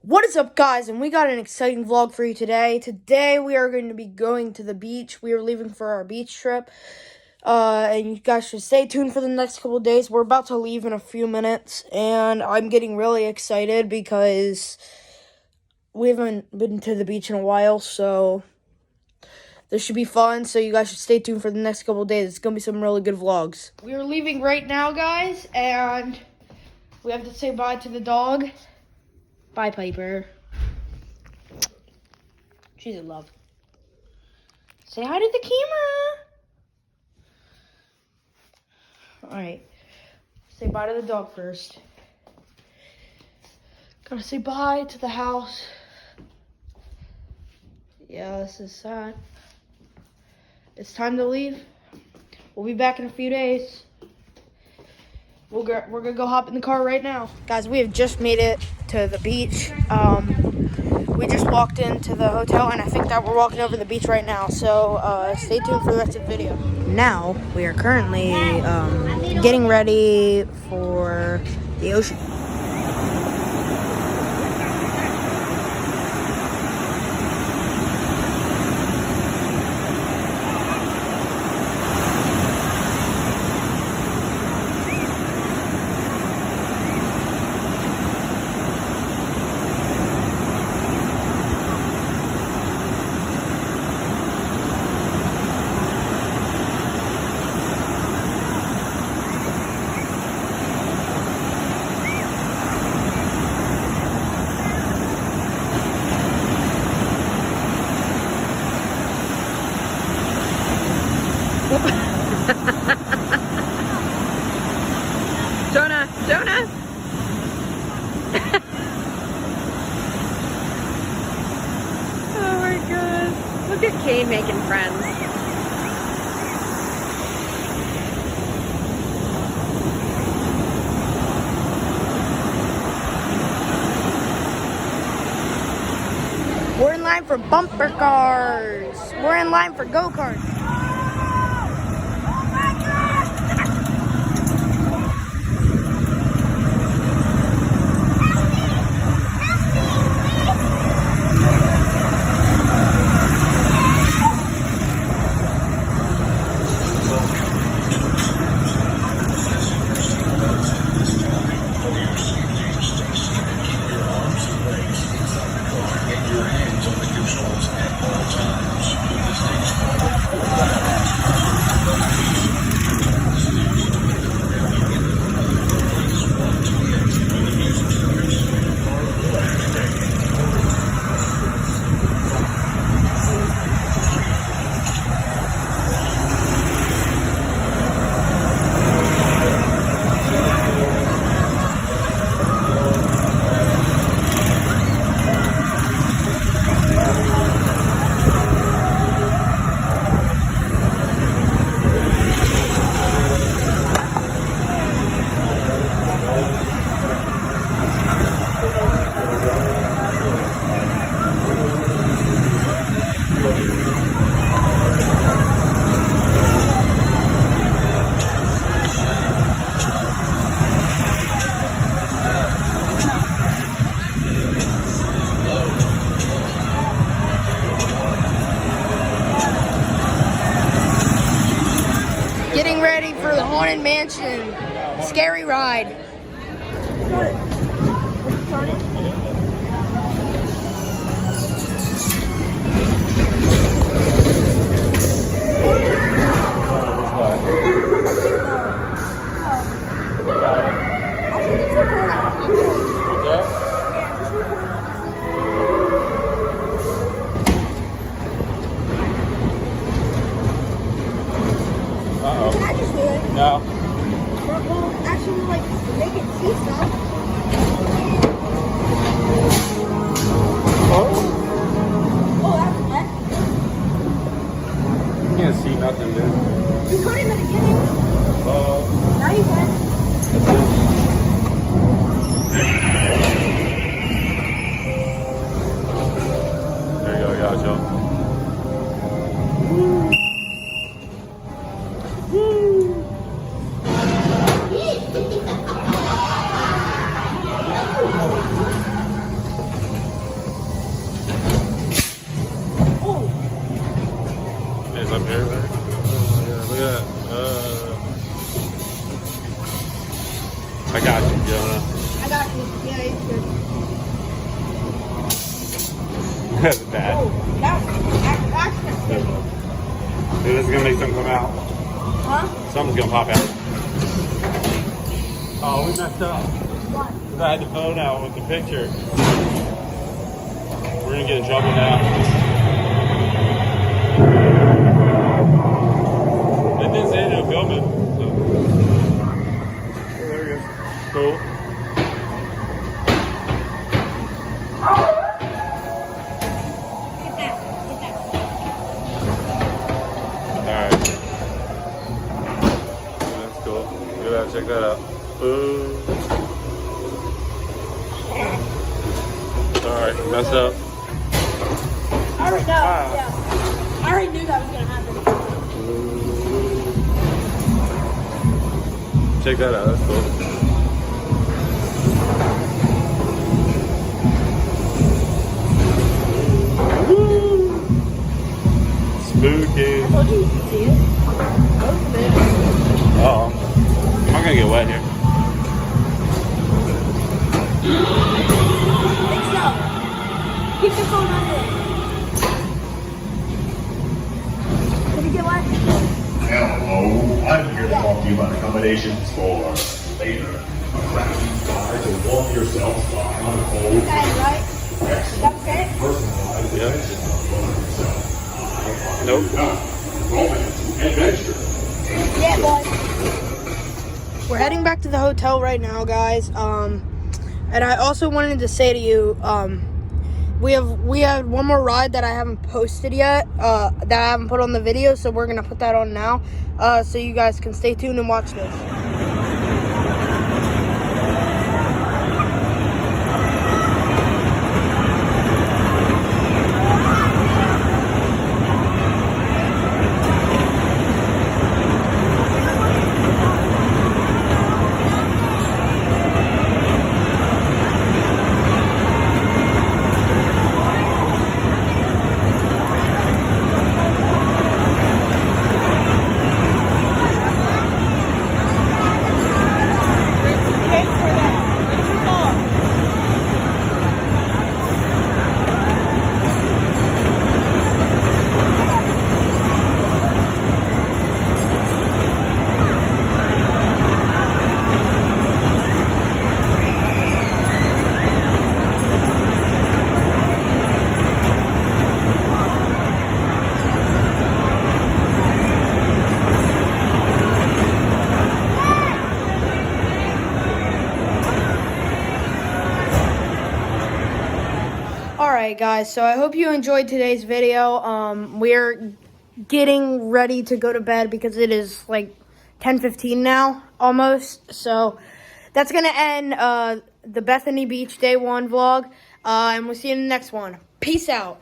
What is up, guys? And we got an exciting vlog for you today. Today we are going to be going to the beach. We are leaving for our beach trip. And you guys should stay tuned for the next couple of days. We're about to leave in a few minutes. And I'm getting really excited because we haven't been to the beach in a while. So this should be fun. So you guys should stay tuned for the next couple of days. It's going to be some really good vlogs. We are leaving right now, guys. And we have to say bye to the dog. Bye, Piper. She's in love. Say hi to the camera. Alright. Say bye to the dog first. Gotta say bye to the house. Yeah, this is sad. It's time to leave. We'll be back in a few days. We're gonna go hop in the car right now. Guys, we have just made it to the beach. We just walked into the hotel, and I think that we're walking over the beach right now. So stay tuned for the rest of the video. Now, we are currently getting ready for the ocean. Jonah! Oh my god. Look at Kane making friends. We're in line for bumper cars. We're in line for go-karts. Getting ready for the Haunted Mansion scary ride. No. Well, actually, like, That's bad. Oh, that accident. Dude, this is gonna make something come out. Huh? Something's gonna pop out. Oh, we messed up. What? I had the phone out with the picture. We're gonna get in trouble now. It didn't say no filming. So. Oh, there it goes. Cool. Alright. That's cool. Check that out. Alright, messed up. I already know. Wow. Yeah. I already knew that was gonna happen. Check that out, that's cool. Woo! Spooky. I told you you could see it. Uh-oh. I'm gonna get wet here. I think so. Keep the phone under it. Did you get wet? Hello, I'm here to talk to you about accommodations for later. A crappy car to warm yourself by on a cold, That is right. excellent, Okay. personalized Yep. attention on both yourself. Nope. Romance, adventure. Yeah, boy. We're heading back to the hotel right now, guys. And I also wanted to say to you, we had one more ride that I haven't posted yet, that I haven't put on the video, so we're gonna put that on now, so you guys can stay tuned and watch this. Alright guys, so I hope you enjoyed today's video. We're getting ready to go to bed because it is like 10:15 now, almost. So that's going to end the Bethany Beach Day 1 vlog, and we'll see you in the next one. Peace out.